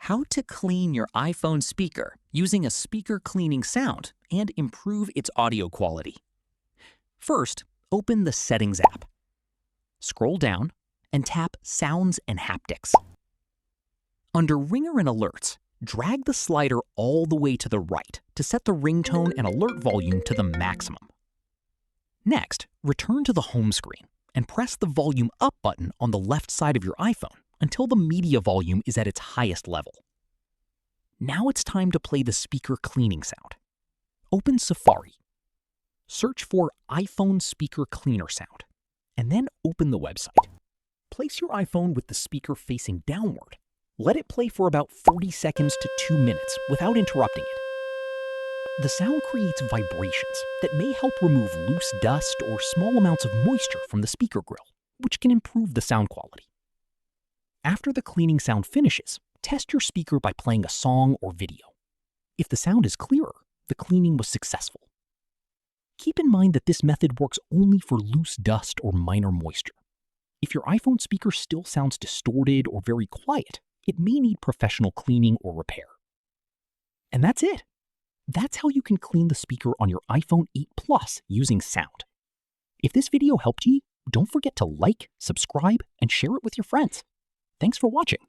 how to clean your iPhone speaker using a speaker cleaning sound and improve its audio quality. First, open the Settings app. Scroll down and tap Sounds and Haptics. Under Ringer and Alerts, drag the slider all the way to the right to set the ringtone and alert volume to the maximum. Next, return to the home screen and press the Volume Up button on the left side of your iPhone until the media volume is at its highest level. Now it's time to play the speaker cleaning sound. Open Safari. Search for iPhone speaker cleaner sound, and then open the website. Place your iPhone with the speaker facing downward. Let it play for about 40 seconds to 2 minutes without interrupting it. The sound creates vibrations that may help remove loose dust or small amounts of moisture from the speaker grill, which can improve the sound quality. After the cleaning sound finishes, test your speaker by playing a song or video. If the sound is clearer, the cleaning was successful. Keep in mind that this method works only for loose dust or minor moisture. If your iPhone speaker still sounds distorted or very quiet, it may need professional cleaning or repair. And that's it. That's how you can clean the speaker on your iPhone 8 Plus using sound. If this video helped you, don't forget to like, subscribe, and share it with your friends. Thanks for watching.